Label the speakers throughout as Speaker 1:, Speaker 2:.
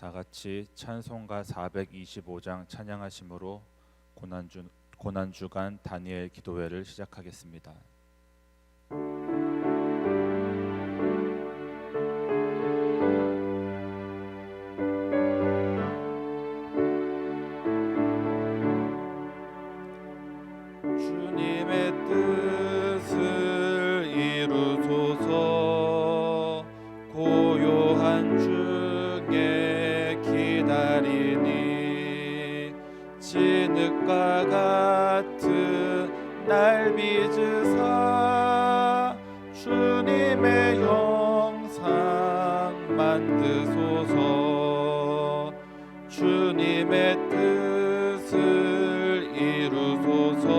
Speaker 1: 다 같이 찬송가 425장 찬양하심으로 고난주간 다니엘 기도회를 시작하겠습니다. 주님의 뜻을 이루소서. 고요한 중에 기다리니 진흙과 같은 날 빚으사 주님의 형상 만드소서. 주님의 뜻을 이루소서.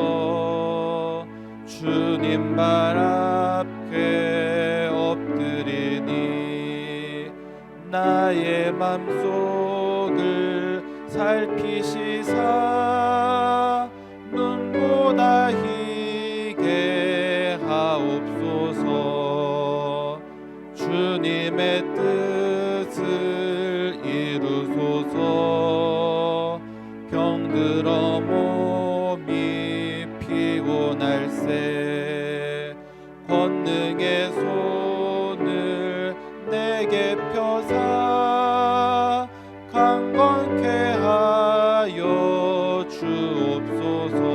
Speaker 1: 주님 발 앞에 엎드리니 나의 맘속을 살피시사 눈보다 희게 하옵소서. 주님의 뜻을 이루소서. 병들어 몸이 피곤할세 권능의 손을 내게 펴사 강건케 하여 주옵소서.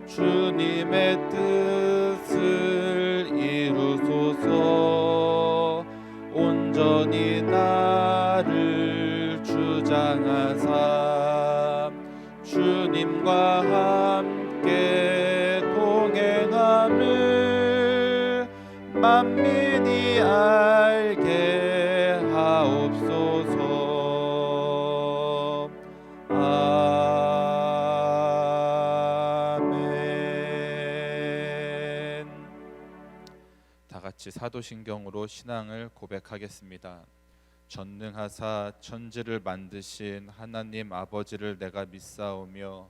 Speaker 1: 주님의 뜻을 이루소서. 온전히 나를 주장하사 주님과 함께 동행함을 만민이 알게 하옵소서. 아멘. 다 같이 사도신경으로 신앙을 고백하겠습니다. 전능하사 천지를 만드신 하나님 아버지를 내가 믿사오며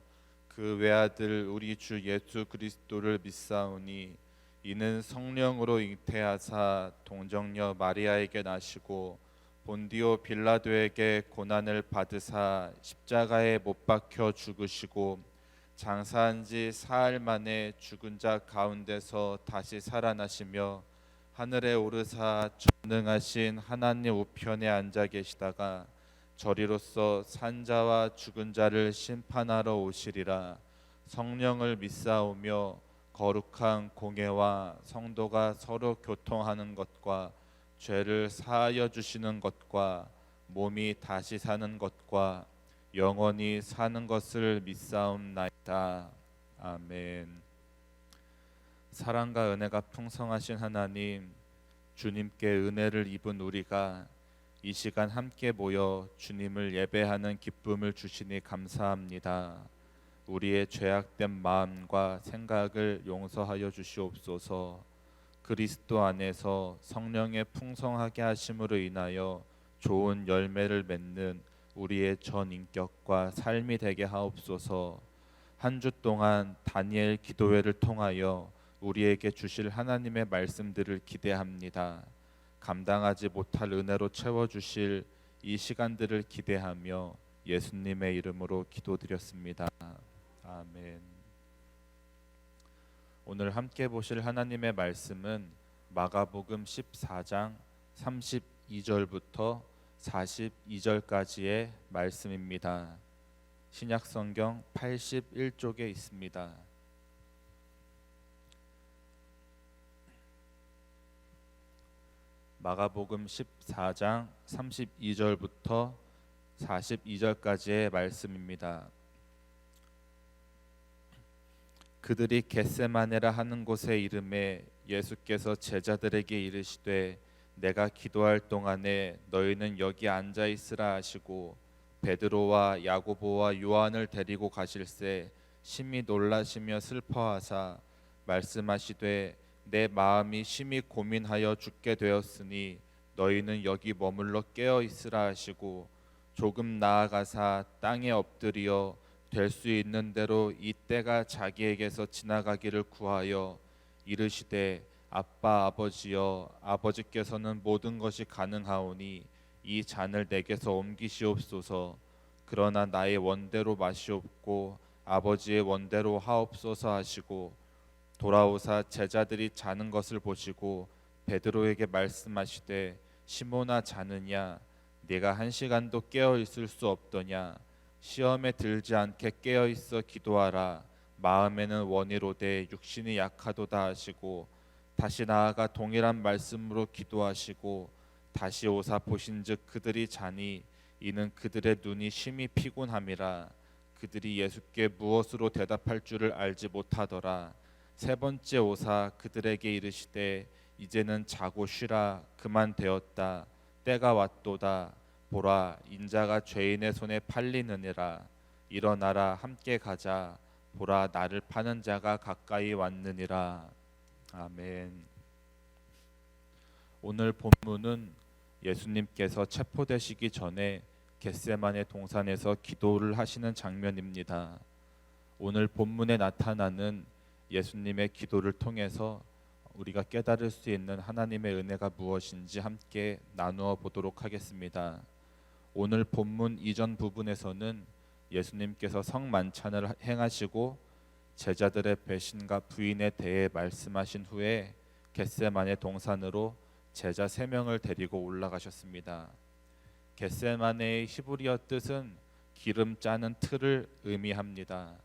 Speaker 1: 그 외아들 우리 주 예수 그리스도를 믿사오니 이는 성령으로 잉태하사 동정녀 마리아에게 나시고 본디오 빌라도에게 고난을 받으사 십자가에 못 박혀 죽으시고 장사한 지 사흘 만에 죽은 자 가운데서 다시 살아나시며 하늘에 오르사 전능하신 하나님 우편에 앉아 계시다가 저리로서 산자와 죽은 자를 심판하러 오시리라. 성령을 믿사오며 거룩한 공예와 성도가 서로 교통하는 것과 죄를 사하여 주시는 것과 몸이 다시 사는 것과 영원히 사는 것을 믿사옵나이다. 아멘. 사랑과 은혜가 풍성하신 하나님, 주님께 은혜를 입은 우리가 이 시간 함께 모여 주님을 예배하는 기쁨을 주시니 감사합니다. 우리의 죄악된 마음과 생각을 용서하여 주시옵소서. 그리스도 안에서 성령의 풍성하게 하심으로 인하여 좋은 열매를 맺는 우리의 전 인격과 삶이 되게 하옵소서. 한 주 동안 다니엘 기도회를 통하여 우리에게 주실 하나님의 말씀들을 기대합니다. 감당하지 못할 은혜로 채워주실 이 시간들을 기대하며 예수님의 이름으로 기도드렸습니다. 아멘. 오늘 함께 보실 하나님의 말씀은 마가복음 14장 32절부터 42절까지의 말씀입니다. 신약성경 81쪽에 있습니다. 마가복음 14장 32절부터 42절까지의 말씀입니다. 그들이 겟세마네라 하는 곳에 이르매 예수께서 제자들에게 이르시되 내가 기도할 동안에 너희는 여기 앉아 있으라 하시고 베드로와 야고보와 요한을 데리고 가실새 심히 놀라시며 슬퍼하사 말씀하시되 내 마음이 심히 고민하여 죽게 되었으니 너희는 여기 머물러 깨어 있으라 하시고 조금 나아가사 땅에 엎드려 될 수 있는 대로 이 때가 자기에게서 지나가기를 구하여 이르시되 아빠 아버지여 아버지께서는 모든 것이 가능하오니 이 잔을 내게서 옮기시옵소서. 그러나 나의 원대로 마시옵고 아버지의 원대로 하옵소서 하시고 돌아오사 제자들이 자는 것을 보시고 베드로에게 말씀하시되 시몬아 자느냐 네가 1시간도 깨어 있을 수 없더냐 시험에 들지 않게 깨어 있어 기도하라 마음에는 원이로되 육신이 약하도다 하시고 다시 나아가 동일한 말씀으로 기도하시고 다시 오사 보신즉 그들이 자니 이는 그들의 눈이 심히 피곤함이라 그들이 예수께 무엇으로 대답할 줄을 알지 못하더라. 세 번째 오사 그들에게 이르시되 이제는 자고 쉬라 그만 되었다 때가 왔도다 보라 인자가 죄인의 손에 팔리느니라 일어나라 함께 가자 보라 나를 파는 자가 가까이 왔느니라. 아멘. 오늘 본문은 예수님께서 체포되시기 전에 겟세마네 동산에서 기도를 하시는 장면입니다. 오늘 본문에 나타나는 예수님의 기도를 통해서 우리가 깨달을 수 있는 하나님의 은혜가 무엇인지 함께 나누어 보도록 하겠습니다. 오늘 본문 이전 부분에서는 예수님께서 성만찬을 행하시고 제자들의 배신과 부인에 대해 말씀하신 후에 겟세마네 동산으로 제자 3명을 데리고 올라가셨습니다. 겟세마네의 히브리어 뜻은 기름 짜는 틀을 의미합니다.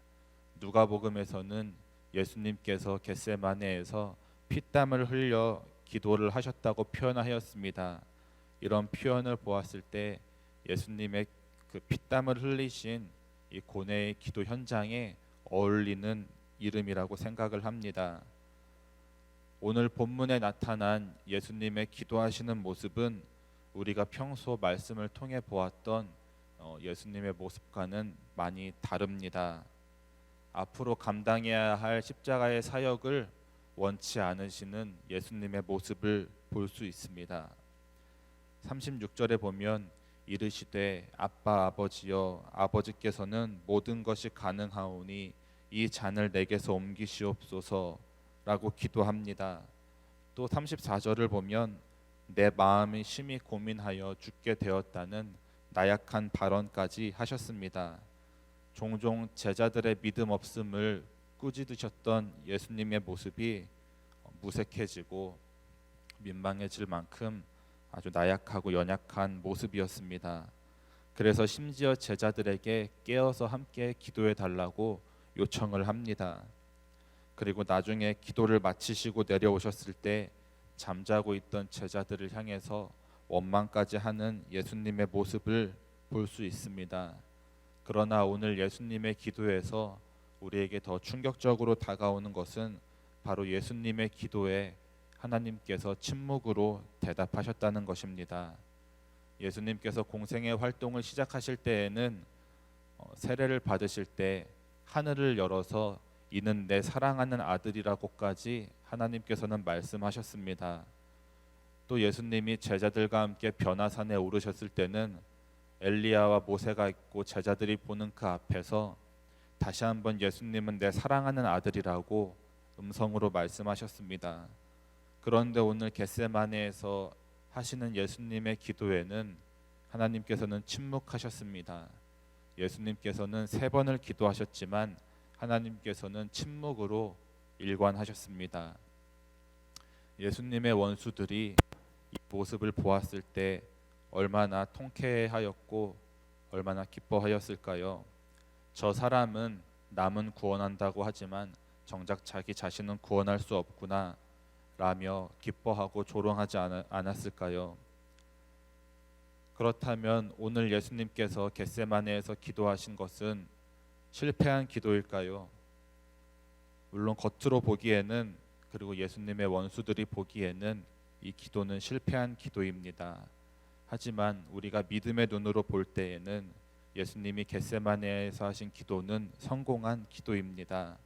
Speaker 1: 누가복음에서는 예수님께서 겟세마네에서 피땀을 흘려 기도를 하셨다고 표현하였습니다. 이런 표현을 보았을 때 예수님의 그 피땀을 흘리신 이 고뇌의 기도 현장에 어울리는 이름이라고 생각을 합니다. 오늘 본문에 나타난 예수님의 기도하시는 모습은 우리가 평소 말씀을 통해 보았던 예수님의 모습과는 많이 다릅니다. 앞으로 감당해야 할 십자가의 사역을 원치 않으시는 예수님의 모습을 볼 수 있습니다. 36절에 보면 이르시되 아빠 아버지여 아버지께서는 모든 것이 가능하오니 이 잔을 내게서 옮기시옵소서 라고 기도합니다. 또 34절을 보면 내 마음이 심히 고민하여 죽게 되었다는 나약한 발언까지 하셨습니다. 종종 제자들의 믿음 없음을 꾸짖으셨던 예수님의 모습이 무색해지고 민망해질 만큼 아주 나약하고 연약한 모습이었습니다. 그래서 심지어 제자들에게 깨어서 함께 기도해 달라고 요청을 합니다. 그리고 나중에 기도를 마치시고 내려오셨을 때 잠자고 있던 제자들을 향해서 원망까지 하는 예수님의 모습을 볼 수 있습니다. 그러나 오늘 예수님의 기도에서 우리에게 더 충격적으로 다가오는 것은 바로 예수님의 기도에 하나님께서 침묵으로 대답하셨다는 것입니다. 예수님께서 공생의 활동을 시작하실 때에는 세례를 받으실 때 하늘을 열어서 이는 내 사랑하는 아들이라고까지 하나님께서는 말씀하셨습니다. 또 예수님이 제자들과 함께 변화산에 오르셨을 때는 엘리야와 모세가 있고 제자들이 보는 그 앞에서 다시 한번 예수님은 내 사랑하는 아들이라고 음성으로 말씀하셨습니다. 그런데 오늘 겟세마네에서 하시는 예수님의 기도에는 하나님께서는 침묵하셨습니다. 예수님께서는 3번을 기도하셨지만 하나님께서는 침묵으로 일관하셨습니다. 예수님의 원수들이 이 모습을 보았을 때 얼마나 통쾌하였고 얼마나 기뻐하였을까요? 저 사람은 남은 구원한다고 하지만 정작 자기 자신은 구원할 수 없구나 라며 기뻐하고 조롱하지 않았을까요? 그렇다면 오늘 예수님께서 겟세마네에서 기도하신 것은 실패한 기도일까요? 물론 겉으로 보기에는 그리고 예수님의 원수들이 보기에는 이 기도는 실패한 기도입니다. 하지만 우리가 믿음의 눈으로 볼 때에는 예수님이 겟세마네에서 하신 기도는 성공한 기도입니다.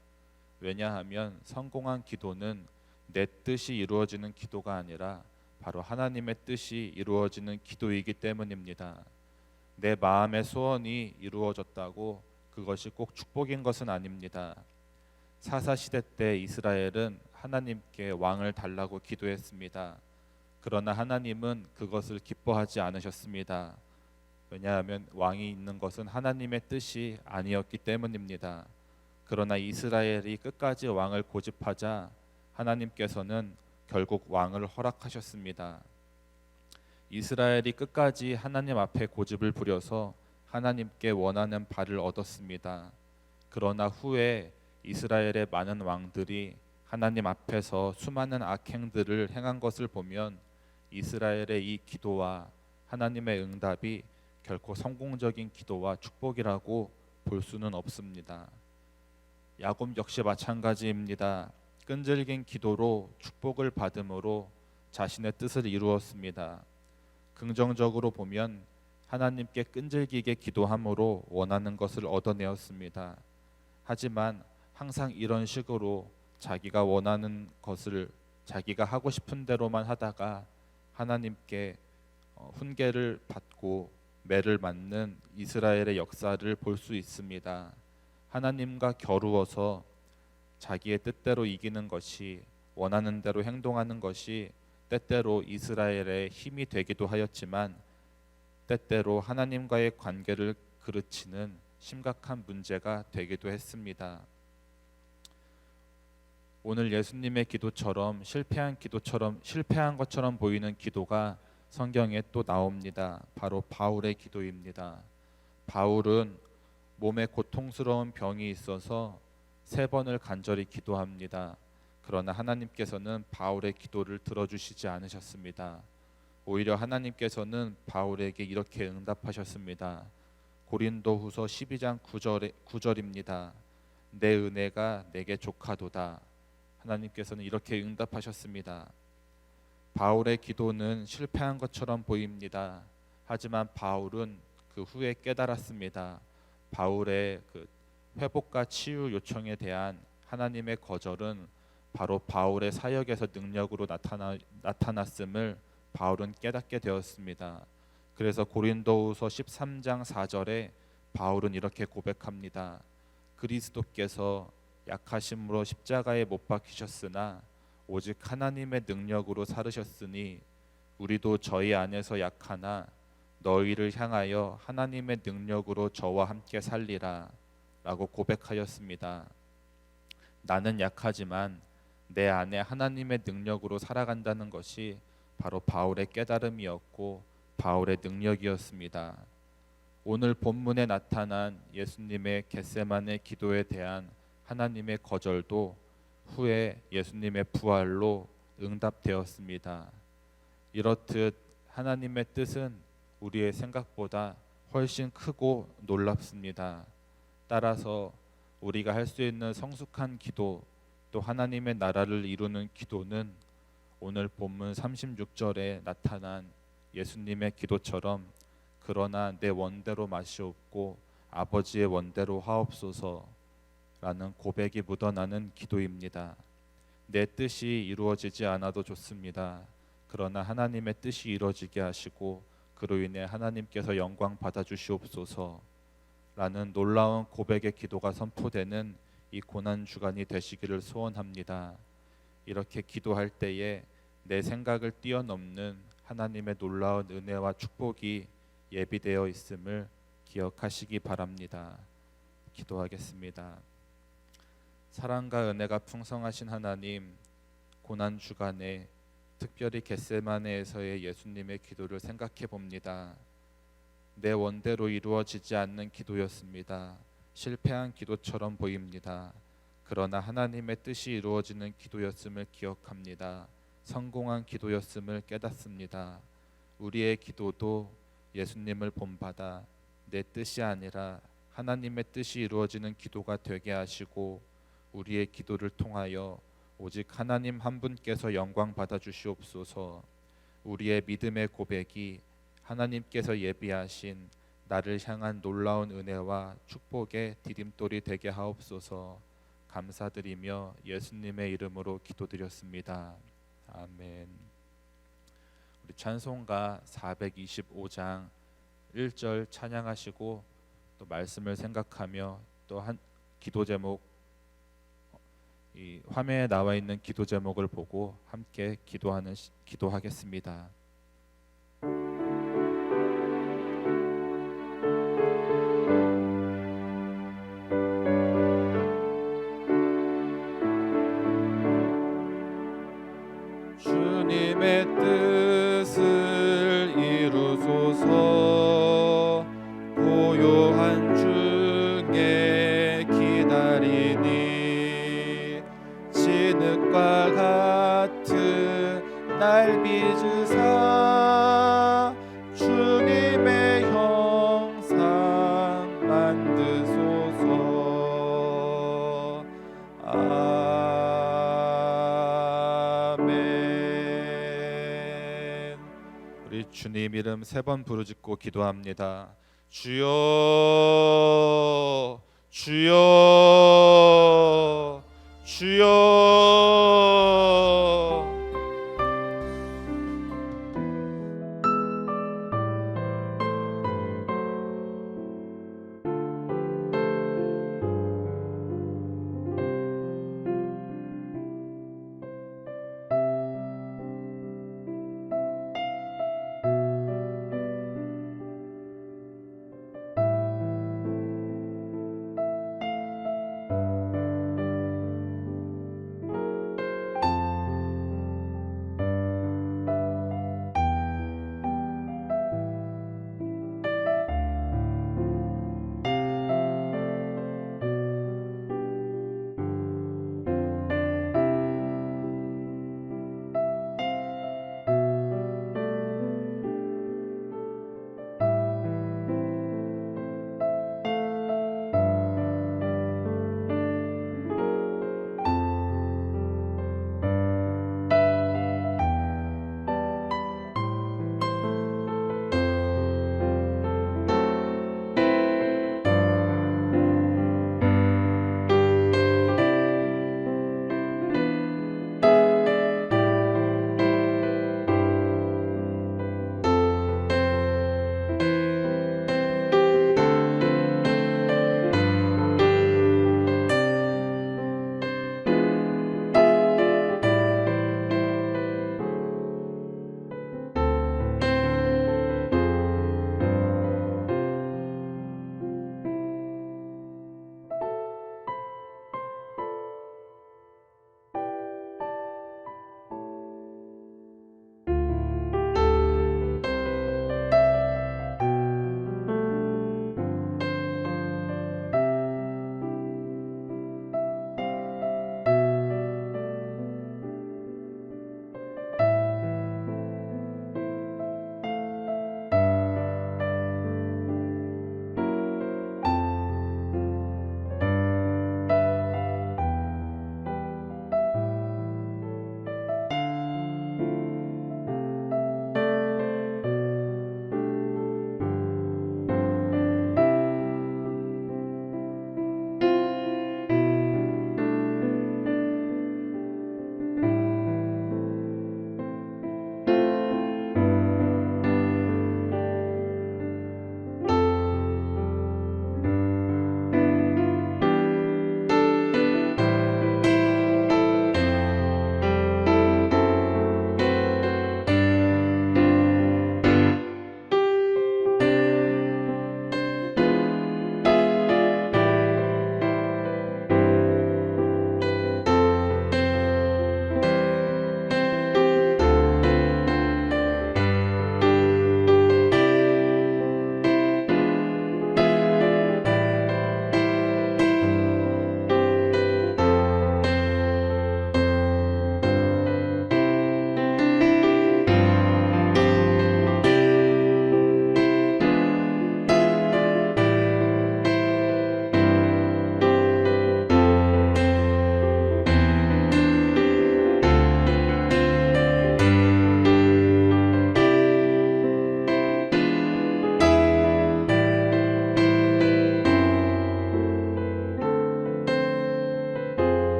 Speaker 1: 왜냐하면 성공한 기도는 내 뜻이 이루어지는 기도가 아니라 바로 하나님의 뜻이 이루어지는 기도이기 때문입니다. 내 마음의 소원이 이루어졌다고 그것이 꼭 축복인 것은 아닙니다. 사사시대 때 이스라엘은 하나님께 왕을 달라고 기도했습니다. 그러나 하나님은 그것을 기뻐하지 않으셨습니다. 왜냐하면 왕이 있는 것은 하나님의 뜻이 아니었기 때문입니다. 그러나 이스라엘이 끝까지 왕을 고집하자 하나님께서는 결국 왕을 허락하셨습니다. 이스라엘이 끝까지 하나님 앞에 고집을 부려서 하나님께 원하는 바를 얻었습니다. 그러나 후에 이스라엘의 많은 왕들이 하나님 앞에서 수많은 악행들을 행한 것을 보면 이스라엘의 이 기도와 하나님의 응답이 결코 성공적인 기도와 축복이라고 볼 수는 없습니다. 야곱 역시 마찬가지입니다. 끈질긴 기도로 축복을 받음으로 자신의 뜻을 이루었습니다. 긍정적으로 보면 하나님께 끈질기게 기도함으로 원하는 것을 얻어내었습니다. 하지만 항상 이런 식으로 자기가 원하는 것을 자기가 하고 싶은 대로만 하다가 하나님께 훈계를 받고 매를 맞는 이스라엘의 역사를 볼 수 있습니다. 하나님과 겨루어서 자기의 뜻대로 이기는 것이, 원하는 대로 행동하는 것이 때때로 이스라엘의 힘이 되기도 하였지만 때때로 하나님과의 관계를 그르치는 심각한 문제가 되기도 했습니다. 오늘 예수님의 기도처럼 실패한 것처럼 보이는 기도가 성경에 또 나옵니다. 바로 바울의 기도입니다. 바울은 몸에 고통스러운 병이 있어서 3번을 간절히 기도합니다. 그러나 하나님께서는 바울의 기도를 들어주시지 않으셨습니다. 오히려 하나님께서는 바울에게 이렇게 응답하셨습니다. 고린도후서 12장 9절입니다. 내 은혜가 내게 족하도다. 하나님께서는 이렇게 응답하셨습니다. 바울의 기도는 실패한 것처럼 보입니다. 하지만 바울은 그 후에 깨달았습니다. 바울의 그 회복과 치유 요청에 대한 하나님의 거절은 바로 바울의 사역에서 능력으로 나타났음을 바울은 깨닫게 되었습니다. 그래서 고린도후서 13장 4절에 바울은 이렇게 고백합니다. 그리스도께서 약하심으로 십자가에 못 박히셨으나 오직 하나님의 능력으로 살으셨으니 우리도 저희 안에서 약하나 너희를 향하여 하나님의 능력으로 저와 함께 살리라 라고 고백하였습니다. 나는 약하지만 내 안에 하나님의 능력으로 살아간다는 것이 바로 바울의 깨달음이었고 바울의 능력이었습니다. 오늘 본문에 나타난 예수님의 겟세마네 기도에 대한 하나님의 거절도 후에 예수님의 부활로 응답되었습니다. 이렇듯 하나님의 뜻은 우리의 생각보다 훨씬 크고 놀랍습니다. 따라서 우리가 할 수 있는 성숙한 기도, 또 하나님의 나라를 이루는 기도는 오늘 본문 36절에 나타난 예수님의 기도처럼 그러나 내 원대로 마시옵고 아버지의 원대로 하옵소서 라는 고백이 묻어나는 기도입니다. 내 뜻이 이루어지지 않아도 좋습니다. 그러나 하나님의 뜻이 이루어지게 하시고 그로 인해 하나님께서 영광 받아주시옵소서 라는 놀라운 고백의 기도가 선포되는 이 고난 주간이 되시기를 소원합니다. 이렇게 기도할 때에 내 생각을 뛰어넘는 하나님의 놀라운 은혜와 축복이 예비되어 있음을 기억하시기 바랍니다. 기도하겠습니다. 사랑과 은혜가 풍성하신 하나님, 고난 주간에 특별히 겟세마네에서의 예수님의 기도를 생각해 봅니다. 내 원대로 이루어지지 않는 기도였습니다. 실패한 기도처럼 보입니다. 그러나 하나님의 뜻이 이루어지는 기도였음을 기억합니다. 성공한 기도였음을 깨닫습니다. 우리의 기도도 예수님을 본받아 내 뜻이 아니라 하나님의 뜻이 이루어지는 기도가 되게 하시고 우리의 기도를 통하여 오직 하나님 한 분께서 영광 받아 주시옵소서. 우리의 믿음의 고백이 하나님께서 예비하신 나를 향한 놀라운 은혜와 축복의 디딤돌이 되게 하옵소서. 감사드리며 예수님의 이름으로 기도드렸습니다. 아멘. 우리 찬송가 425장 1절 찬양하시고 또 말씀을 생각하며 또 한 기도 제목 이 화면에 나와 있는 기도 제목을 보고 함께 기도하겠습니다. 주님의 뜻을 이루소서. 고요한 중에 기다리니 진흙과 같은 날 빚으사 주님의 형상 만드소서. 아멘. 우리 주님 이름 3번 부르짖고 기도합니다. 주여, 주여, 주여.